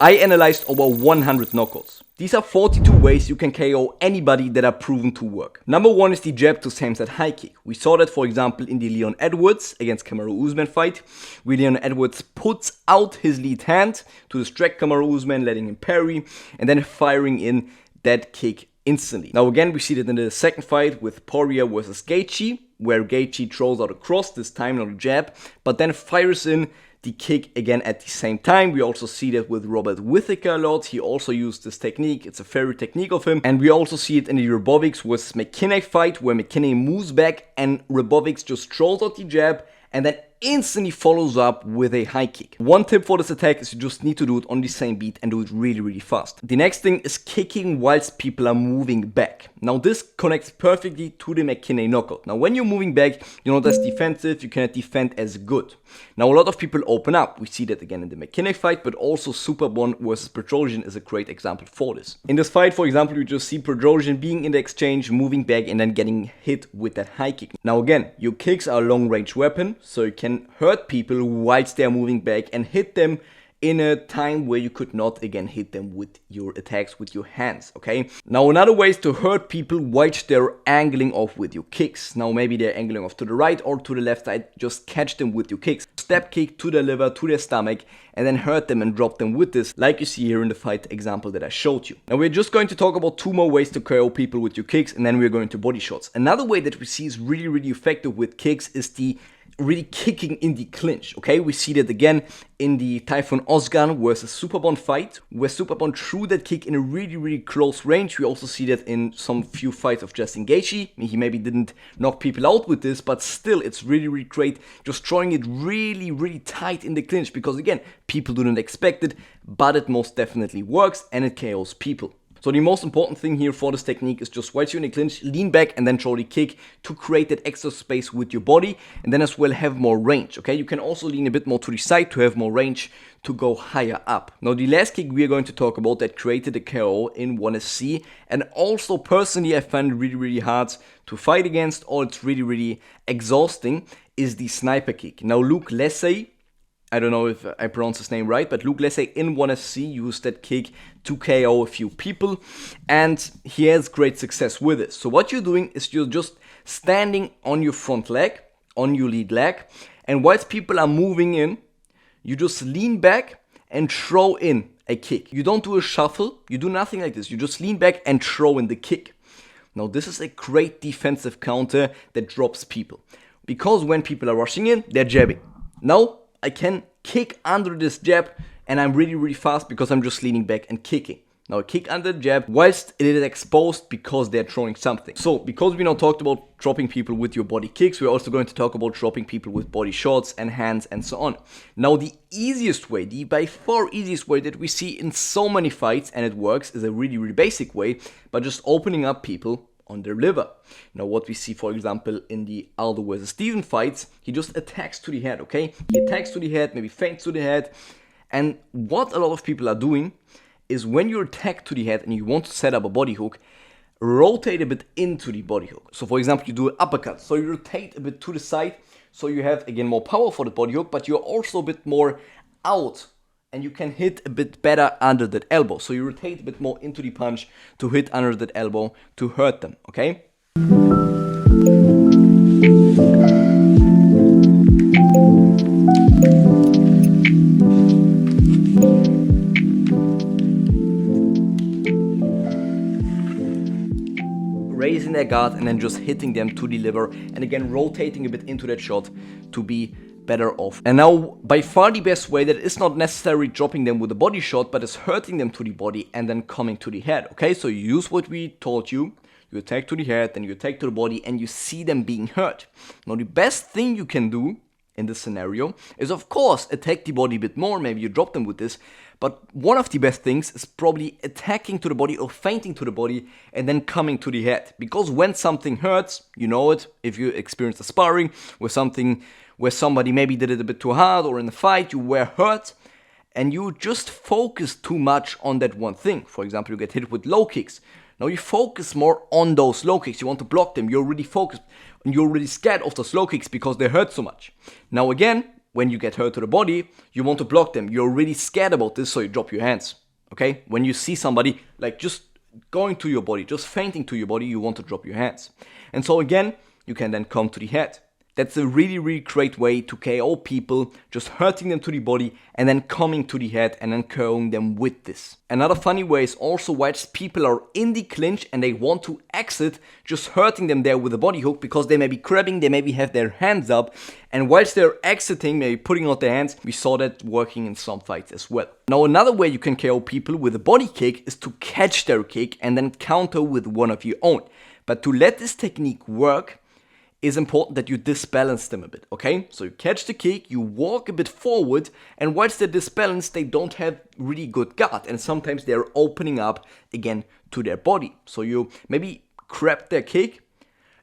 I analyzed over 100 knockouts. These are 42 ways you can KO anybody that are proven to work. Number 1 is the jab to same set high kick. We saw that, for example, in the Leon Edwards against Kamaru Usman fight, where Leon Edwards puts out his lead hand to distract Kamaru Usman, letting him parry, and then firing in that kick instantly. Now again, we see that in the second fight with Poirier versus Gaethje, where Gaethje throws out a cross, this time not a jab, but then fires in the kick again at the same time. We also see that with Robert Whittaker a lot. He also used this technique. It's a favorite technique of him. And we also see it in the Hrbovics versus McKinney fight, where McKinney moves back and Hrbovics just throws out the jab and then instantly follows up with a high kick. One tip for this attack is you just need to do it on the same beat and do it really fast. The next thing is kicking whilst people are moving back. Now this connects perfectly to the McKinney knockout. Now when you're moving back, you're not as defensive, you cannot defend as good. Now a lot of people open up. We see that again in the McKinney fight, but also Superbon versus Petrosian is a great example for this. In this fight, for example, you just see Petrosian being in the exchange, moving back and then getting hit with that high kick. Now again, your kicks are a long range weapon, so you can hurt people whilst they're moving back and hit them in a time where you could not again hit them with your attacks with your hands, okay? Now another way is to hurt people whilst they're angling off with your kicks. Now maybe they're angling off to the right or to the left side, just catch them with your kicks. Step kick to their liver, to their stomach, and then hurt them and drop them with this, like you see here in the fight example that I showed you. Now we're just going to talk about 2 more ways to KO people with your kicks, and then we're going to body shots. Another way that we see is really effective with kicks is the really kicking in the clinch, okay? We see that again in the Typhoon Ozgan versus Superbon fight, where Superbon threw that kick in a really close range. We also see that in some few fights of Justin Gaethje. He maybe didn't knock people out with this, but still it's really great just throwing it really tight in the clinch, because again, people didn't expect it, but it most definitely works and it KOs people. So the most important thing here for this technique is just whilst you're in a clinch, lean back and then throw the kick to create that extra space with your body, and then as well have more range, okay? You can also lean a bit more to the side to have more range to go higher up. Now the last kick we are going to talk about that created a KO in ONE FC, and also personally I find it really hard to fight against, or it's really exhausting, is the sniper kick. Now Luke Lessay, I don't know if I pronounce his name right, but Luke Lessay in ONE FC used that kick to KO a few people, and he has great success with it. So what you're doing is you're just standing on your front leg, on your lead leg, and whilst people are moving in, you just lean back and throw in a kick. You don't do a shuffle, you do nothing like this. You just lean back and throw in the kick. Now this is a great defensive counter that drops people, because when people are rushing in, they're jabbing. Now I can kick under this jab, and I'm really fast because I'm just leaning back and kicking. Now kick under the jab whilst it is exposed because they're throwing something. So because we now talked about dropping people with your body kicks, we're also going to talk about dropping people with body shots and hands and so on. Now the easiest way, the by far easiest way that we see in so many fights, and it works, is a really basic way, by just opening up people on their liver. Now what we see, for example, in the Aldo versus Steven fights, he just attacks to the head, okay? He attacks to the head, maybe feints to the head, and what a lot of people are doing is when you attack to the head and you want to set up a body hook, rotate a bit into the body hook. So for example, you do an uppercut, so you rotate a bit to the side, so you have again more power for the body hook, but you're also a bit more out, and you can hit a bit better under that elbow. So you rotate a bit more into the punch to hit under that elbow to hurt them, okay? Raising their guard and then just hitting them to the liver, and again rotating a bit into that shot to be better off. And now by far the best way, that is not necessarily dropping them with a body shot, but is hurting them to the body and then coming to the head, okay? So you use what we taught you, you attack to the head, then you attack to the body, and you see them being hurt. Now the best thing you can do in this scenario is of course attack the body a bit more, maybe you drop them with this, but one of the best things is probably attacking to the body or feinting to the body and then coming to the head. Because when something hurts, you know it, if you experience a sparring where somebody maybe did it a bit too hard, or in a fight you were hurt, and you just focus too much on that one thing. For example, you get hit with low kicks. Now you focus more on those low kicks, you want to block them, you're really focused, and you're really scared of those low kicks because they hurt so much. Now again, when you get hurt to the body, you want to block them. You're really scared about this, so you drop your hands. Okay? When you see somebody like just going to your body, just fainting to your body, you want to drop your hands. And so again, you can then come to the head. That's a really, really great way to KO people, just hurting them to the body and then coming to the head and then KOing them with this. Another funny way is also whilst people are in the clinch and they want to exit, just hurting them there with a body hook because they may be grabbing, they maybe have their hands up, and whilst they're exiting, maybe putting out their hands, we saw that working in some fights as well. Now another way you can KO people with a body kick is to catch their kick and then counter with one of your own. But to let this technique work, is important that you disbalance them a bit, okay? So you catch the kick, you walk a bit forward, and whilst they're disbalanced, they don't have really good guard, and sometimes they're opening up again to their body. So you maybe grab their kick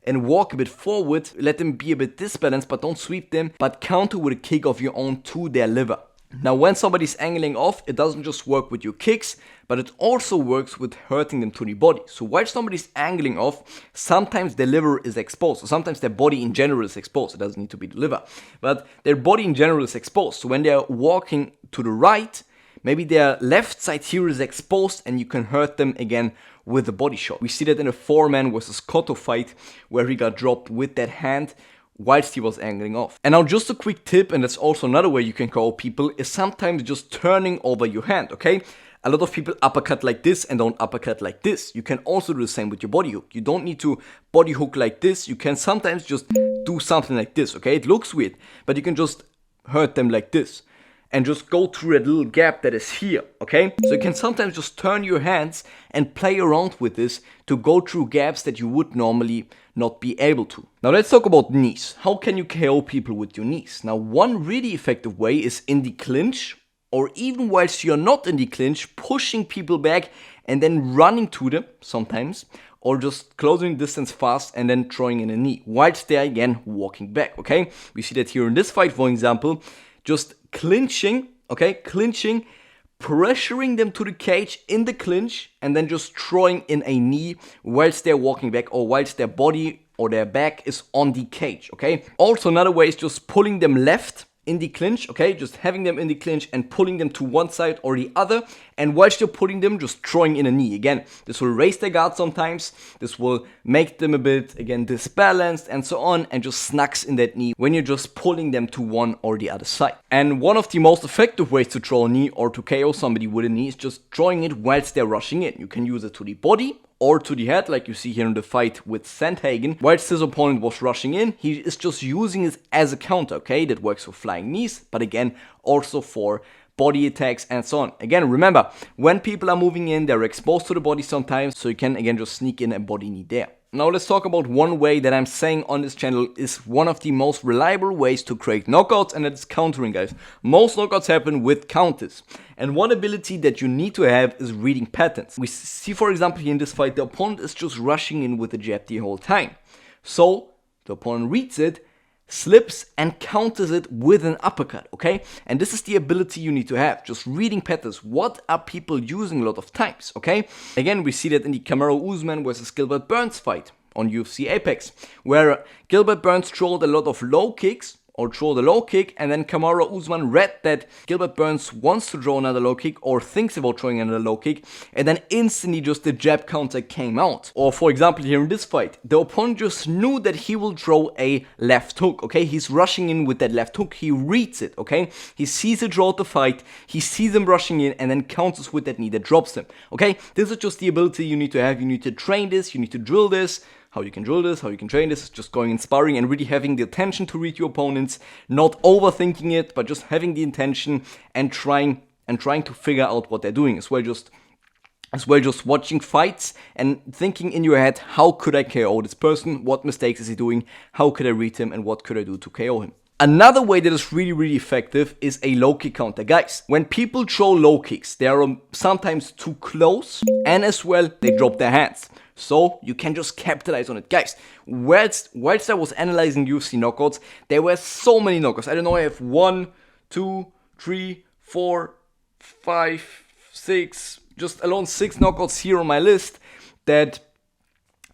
and walk a bit forward, let them be a bit disbalanced, but don't sweep them, but counter with a kick of your own to their liver. Now when somebody's angling off, it doesn't just work with your kicks, but it also works with hurting them to the body. So while somebody's angling off, sometimes their liver is exposed. So sometimes their body in general is exposed. It doesn't need to be the liver, but their body in general is exposed. So when they're walking to the right, maybe their left side here is exposed and you can hurt them again with a body shot. We see that in a 4-man versus Cotto fight where he got dropped with that hand whilst he was angling off. And now just a quick tip, and that's also another way you can KO people, is sometimes just turning over your hand, okay? A lot of people uppercut like this and don't uppercut like this. You can also do the same with your body hook. You don't need to body hook like this. You can sometimes just do something like this, okay? It looks weird, but you can just hurt them like this and just go through that little gap that is here, okay? So you can sometimes just turn your hands and play around with this to go through gaps that you would normally not be able to. Now let's talk about knees. How can you KO people with your knees? Now one really effective way is in the clinch, or even whilst you're not in the clinch, pushing people back and then running to them sometimes, or just closing distance fast and then throwing in a knee, whilst they're again walking back, okay? We see that here in this fight, for example, just clinching, okay, clinching, pressuring them to the cage in the clinch, and then just throwing in a knee whilst they're walking back or whilst their body or their back is on the cage, okay? Also another way is just pulling them left in the clinch, okay? Just having them in the clinch and pulling them to one side or the other, and whilst you're pulling them, just throwing in a knee. Again, this will raise their guard sometimes, this will make them a bit, again, disbalanced and so on, and just snags in that knee when you're just pulling them to one or the other side. And one of the most effective ways to throw a knee or to KO somebody with a knee is just throwing it whilst they're rushing in. You can use it to the body or to the head, like you see here in the fight with Sandhagen. Whilst his opponent was rushing in, he is just using it as a counter, okay? That works for flying knees, but again, also for body attacks and so on. Again, remember, when people are moving in, they're exposed to the body sometimes, so you can again just sneak in a body knee there. Now let's talk about one way that I'm saying on this channel is one of the most reliable ways to create knockouts, and that's countering, guys. Most knockouts happen with counters. And one ability that you need to have is reading patterns. We see, for example, here in this fight, the opponent is just rushing in with a jab the whole time. So the opponent reads it, slips and counters it with an uppercut, okay? And this is the ability you need to have, just reading patterns. What are people using a lot of times, okay? Again, we see that in the Kamaru Usman versus Gilbert Burns fight on UFC Apex, where Gilbert Burns trolled a lot of low kicks, or throw the low kick, and then Kamaru Usman read that Gilbert Burns wants to throw another low kick or thinks about throwing another low kick, and then instantly just the jab counter came out. Or for example here in this fight, the opponent just knew that he will throw a left hook, okay? He's rushing in with that left hook, he reads it, okay? He sees it throughout the fight, he sees him rushing in and then counters with that knee that drops him, okay? This is just the ability you need to have, you need to train this, you need to drill this. How you can drill this, how you can train this, is just going and sparring and really having the attention to read your opponents, not overthinking it, but just having the intention and trying to figure out what they're doing, as well just watching fights and thinking in your head, how could I KO this person, what mistakes is he doing, how could I read him, and what could I do to KO him. Another way that is really, really effective is a low kick counter. Guys, when people throw low kicks, they are sometimes too close, and as well, they drop their hands. So you can just capitalize on it. Guys, whilst I was analyzing UFC knockouts, there were so many knockouts. I don't know, I have 1, 2, 3, 4, 5, 6, just alone 6 knockouts here on my list that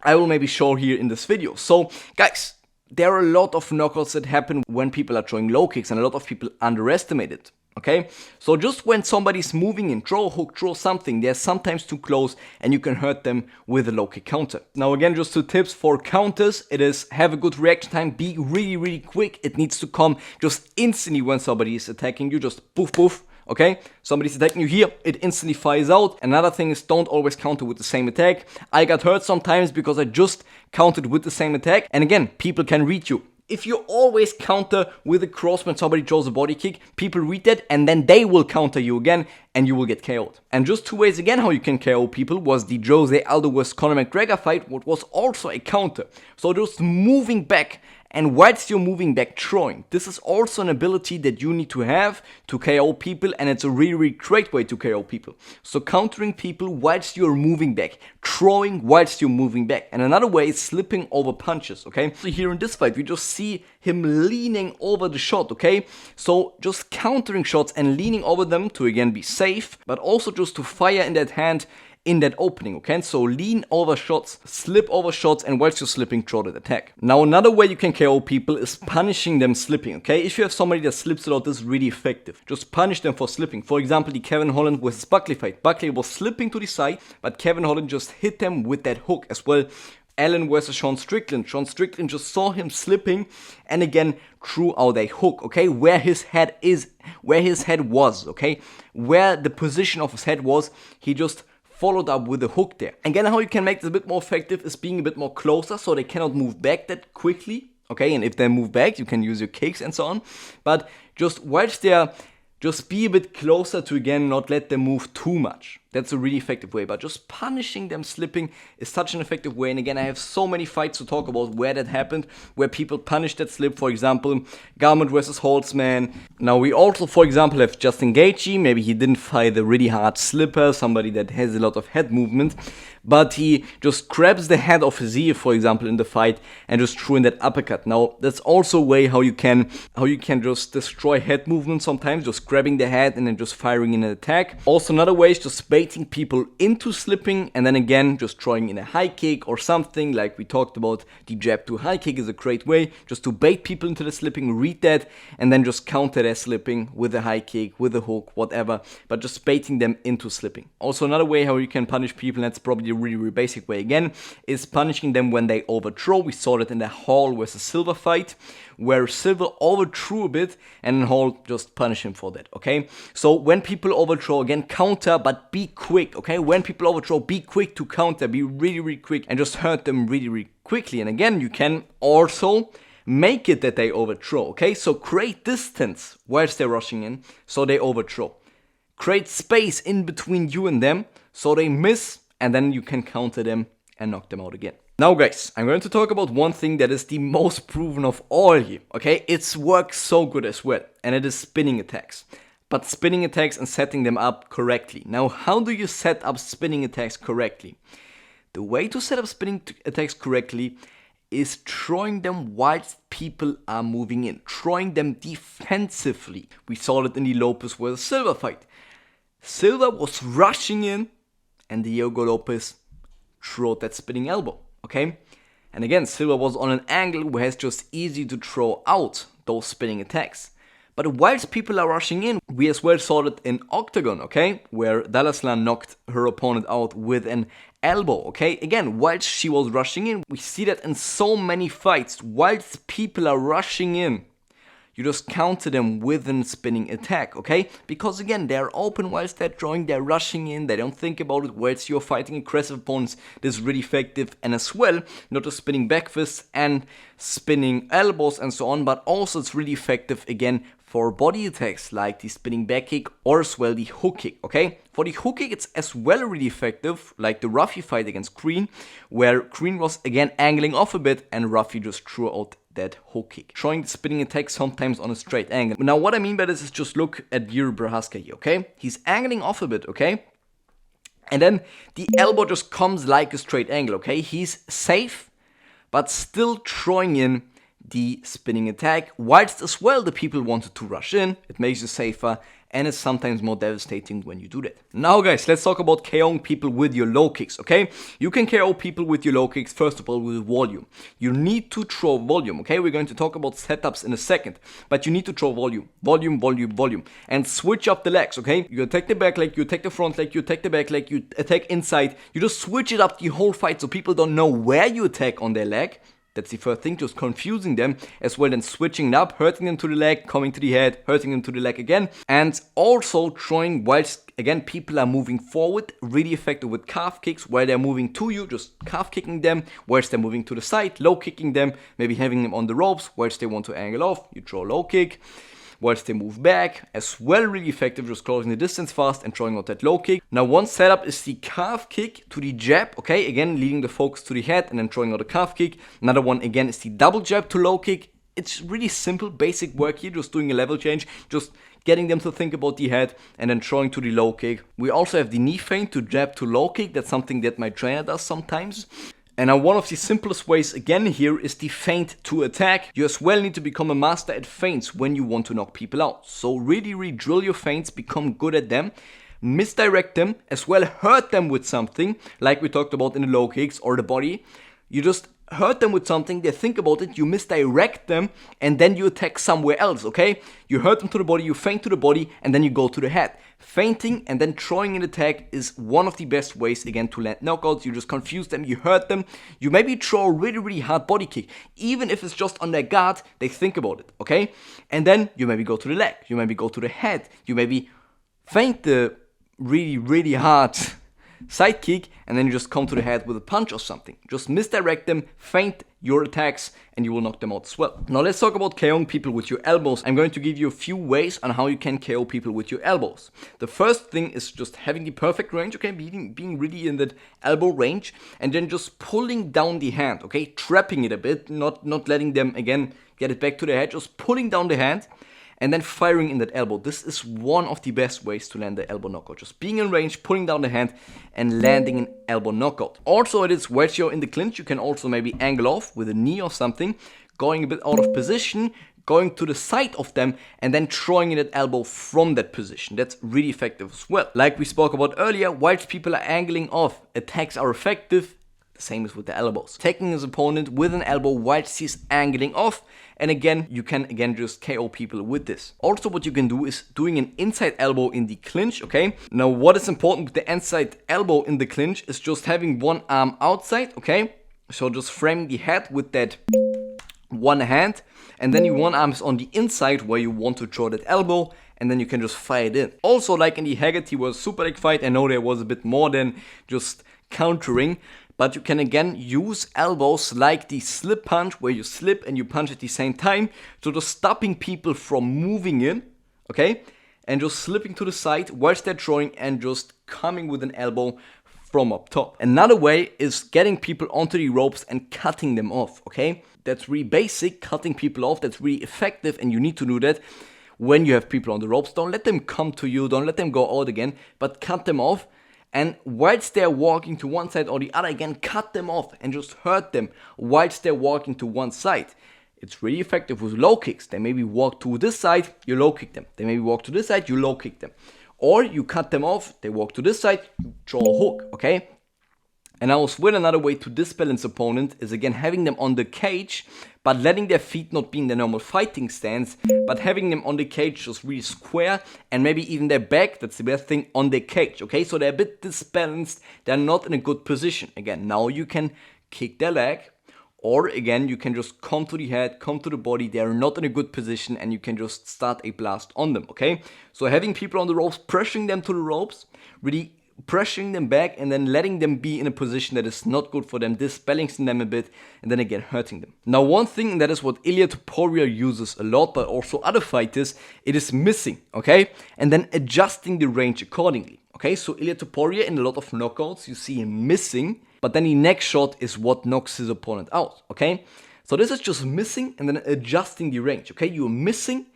I will maybe show here in this video. So guys, there are a lot of knockouts that happen when people are throwing low kicks, and a lot of people underestimate it. Okay, so just when somebody's moving in, throw a hook, throw something, they're sometimes too close and you can hurt them with a low kick counter. Now again, just 2 tips for counters. It is have a good reaction time, be really quick. It needs to come just instantly when somebody is attacking you, just poof poof. Okay, somebody's attacking you here, it instantly fires out. Another thing is, don't always counter with the same attack. I got hurt sometimes because I just countered with the same attack. And again, people can read you. If you always counter with a cross when somebody throws a body kick, people read that and then they will counter you again and you will get KO'd. And just 2 ways again how you can KO people was the Jose Aldo vs Conor McGregor fight, what was also a counter. So just moving back, and whilst you're moving back, throwing. This is also an ability that you need to have to KO people, and it's a really great way to KO people. So countering people whilst you're moving back, throwing whilst you're moving back. And another way is slipping over punches, okay? So here in this fight, we just see him leaning over the shot, okay? So just countering shots and leaning over them to again be safe, but also just to fire in that hand in that opening, okay? So lean over shots, slip over shots, and whilst you're slipping, throw that attack. Now another way you can KO people is punishing them slipping, okay? If you have somebody that slips a lot, this is really effective. Just punish them for slipping. For example, the Kevin Holland vs Buckley fight. Buckley was slipping to the side, but Kevin Holland just hit them with that hook as well. Allen versus Sean Strickland. Sean Strickland just saw him slipping and again threw out a hook, okay? Where his head was, okay? Where the position of his head was, he just followed up with a hook there. Again, how you can make this a bit more effective is being a bit more closer so they cannot move back that quickly, okay? And if they move back, you can use your kicks and so on. But just whilst they're, just be a bit closer to again not let them move too much. That's a really effective way, but just punishing them slipping is such an effective way. And again, I have so many fights to talk about where that happened, where people punished that slip. For example, Garment versus Holtzman. Now we also, for example, have Justin Gaethje. Maybe he didn't fight a really hard slipper, somebody that has a lot of head movement, but he just grabs the head of Fiziev, for example, in the fight and just threw in that uppercut. Now that's also a way how you can just destroy head movement sometimes, just grabbing the head and then just firing in an attack. Also another way is just baiting people into slipping and then again just throwing in a high kick or something like we talked about. The jab to high kick is a great way just to bait people into the slipping, read that, and then just counter their slipping with a high kick, with a hook, whatever, but just baiting them into slipping. Also another way how you can punish people, and that's probably a really basic way again, is punishing them when they overthrow. We saw that in the Hall versus Silva fight, where Silva overthrew a bit and Hall just punished him for that, okay? So when people overthrow, again, counter, but be quick, okay? When people overthrow, be quick to counter, be really quick and just hurt them really quickly. And again, you can also make it that they overthrow, okay? So create distance whilst they're rushing in, so they overthrow. Create space in between you and them, so they miss, and then you can counter them and knock them out again. Now guys, I'm going to talk about one thing that is the most proven of all here, okay? It's works so good as well, and it is spinning attacks. But spinning attacks and setting them up correctly. Now, how do you set up spinning attacks correctly? The way to set up spinning attacks correctly is throwing them whilst people are moving in. Throwing them defensively. We saw it in the Lopez vs Silva fight. Silva was rushing in and Diogo Lopez threw that spinning elbow, okay? And again, Silva was on an angle where it's just easy to throw out those spinning attacks. But whilst people are rushing in, we as well saw it in Octagon, okay? Where Dallaslan knocked her opponent out with an elbow, okay? Again, whilst she was rushing in, we see that in so many fights. Whilst people are rushing in, you just counter them with a spinning attack, okay? Because again, they're open whilst they're throwing, they're rushing in, they don't think about it. Whilst you're fighting aggressive opponents, this is really effective. And as well, not just spinning back fists and spinning elbows and so on, but also it's really effective again for body attacks like the spinning back kick or as well the hook kick, okay? For the hook kick, it's as well really effective, like the Ruffy fight against Green, where Green was again angling off a bit and Ruffy just threw out that hook kick, showing the spinning attack sometimes on a straight angle. Now what I mean by this is just look at Jiri Prochazka here, okay? He's angling off a bit, okay? And then the elbow just comes like a straight angle, okay? He's safe, but still throwing in the spinning attack, whilst as well the people wanted to rush in. It makes you safer and it's sometimes more devastating when you do that. Now guys, let's talk about KOing people with your low kicks, okay? You can KO people with your low kicks, first of all, with volume. You need to throw volume, okay? We're going to talk about setups in a second, but you need to throw volume, and switch up the legs, okay? You attack the back leg, you attack the front leg, you attack the back leg, you attack inside. You just switch it up the whole fight so people don't know where you attack on their leg. That's the first thing, just confusing them, as well then switching it up, hurting them to the leg, coming to the head, hurting them to the leg again, and also throwing whilst, again, people are moving forward, really effective with calf kicks, while they're moving to you, just calf kicking them, whilst they're moving to the side, low kicking them, maybe having them on the ropes, whilst they want to angle off, you throw a low kick, whilst they move back, as well really effective, just closing the distance fast and throwing out that low kick. Now one setup is the calf kick to the jab, okay, again leading the focus to the head and then throwing out a calf kick. Another one again is the double jab to low kick. It's really simple, basic work here, just doing a level change, just getting them to think about the head and then throwing to the low kick. We also have the knee feint to jab to low kick. That's something that my trainer does sometimes. And now one of the simplest ways again here is the feint to attack. You as well need to become a master at feints when you want to knock people out. So really drill your feints, become good at them, misdirect them, as well hurt them with something like we talked about in the low kicks or the body. You just hurt them with something, they think about it, you misdirect them, and then you attack somewhere else, okay? You hurt them to the body, you feint to the body, and then you go to the head. Feinting and then throwing an attack is one of the best ways, again, to land knockouts. You just confuse them, you hurt them, you maybe throw a really hard body kick. Even if it's just on their guard, they think about it, okay? And then you maybe go to the leg, you maybe go to the head, you maybe feint the really hard side kick, and then you just come to the head with a punch or something. Just misdirect them, feint your attacks, and you will knock them out as well. Now let's talk about KOing people with your elbows. I'm going to give you a few ways on how you can KO people with your elbows. The first thing is just having the perfect range, okay, being really in that elbow range, and then just pulling down the hand, okay, trapping it a bit, not letting them, again, get it back to the head, just pulling down the hand, and then firing in that elbow. This is one of the best ways to land the elbow knockout. Just being in range, pulling down the hand, and landing an elbow knockout. Also, it is whilst you're in the clinch, you can also maybe angle off with a knee or something, going a bit out of position, going to the side of them, and then throwing in that elbow from that position. That's really effective as well. Like we spoke about earlier, whilst people are angling off, attacks are effective. The same as with the elbows. Taking his opponent with an elbow whilst he's angling off, and again, you can just KO people with this. Also, what you can do is doing an inside elbow in the clinch, okay? Now, what is important with the inside elbow in the clinch is just having one arm outside, okay? So just framing the head with that one hand, and then your one arm is on the inside where you want to throw that elbow, and then you can just fire it in. Also, like in the Haggerty vs Super Leg fight, I know there was a bit more than just countering, but you can again use elbows like the slip punch, where you slip and you punch at the same time, so just stopping people from moving in, okay? And just slipping to the side whilst they're throwing and just coming with an elbow from up top. Another way is getting people onto the ropes and cutting them off, okay? That's really basic, cutting people off, that's really effective, and you need to do that when you have people on the ropes. Don't let them come to you, don't let them go out again, but cut them off. And whilst they're walking to one side or the other, again, cut them off and just hurt them whilst they're walking to one side. It's really effective with low kicks. They maybe walk to this side, you low kick them. They maybe walk to this side, you low kick them. Or you cut them off, they walk to this side, you throw a hook, okay? And now as well, another way to disbalance opponent is again having them on the cage, but letting their feet not be in their normal fighting stance, but having them on the cage just really square, and maybe even their back, that's the best thing, on the cage, okay? So they're a bit disbalanced, they're not in a good position. Again, now you can kick their leg, or again, you can just come to the head, come to the body, they're not in a good position, and you can just start a blast on them, okay? So having people on the ropes, pressuring them to the ropes, really pressuring them back, and then letting them be in a position that is not good for them, disbalancing them a bit, and then again hurting them. Now one thing, and that is what Ilia Topuria uses a lot, but also other fighters, it is missing, okay? And then adjusting the range accordingly, okay? So Ilia Topuria, in a lot of knockouts, you see him missing, but then the next shot is what knocks his opponent out, okay? So this is just missing and then adjusting the range, okay? You're missing,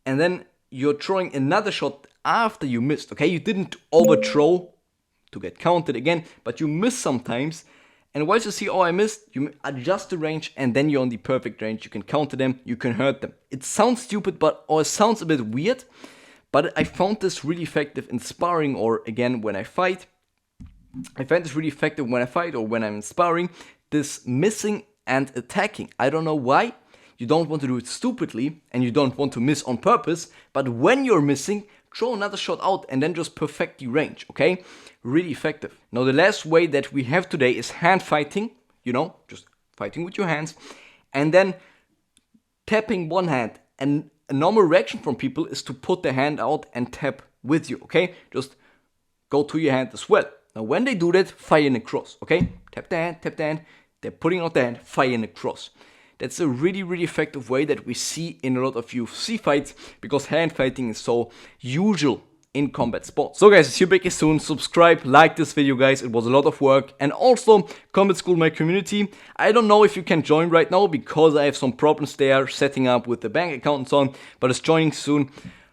and then you're throwing another shot after you missed, okay? You didn't overthrow to get counted again, but you miss sometimes, and once you see, oh, I missed, you adjust the range, and then you're on the perfect range. You can counter them, you can hurt them. It sounds stupid, or it sounds a bit weird, But I found this really effective in sparring, or again when I fight. I find this really effective when I fight or when I'm sparring, this missing and attacking. I don't know why. You don't want to do it stupidly and you don't want to miss on purpose, but when you're missing, throw another shot out and then just perfect the range, okay? Really effective. Now the last way that we have today is hand fighting, just fighting with your hands, and then tapping one hand. And a normal reaction from people is to put their hand out and tap with you, okay? Just go to your hand as well. Now when they do that, fire in a cross, okay? Tap the hand, they're putting out the hand, fire in a cross. That's a really, really effective way that we see in a lot of UFC fights, because hand fighting is so usual in combat sports. So guys, see you back soon. Subscribe, like this video guys, it was a lot of work. And also, Combat School, my community. I don't know if you can join right now because I have some problems there setting up with the bank account and so on, but it's joining soon.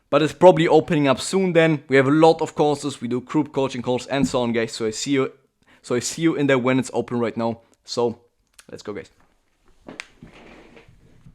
But it's probably opening up soon then. We have a lot of courses, we do group coaching calls and so on guys. So I see you in there when it's open right now. So let's go guys.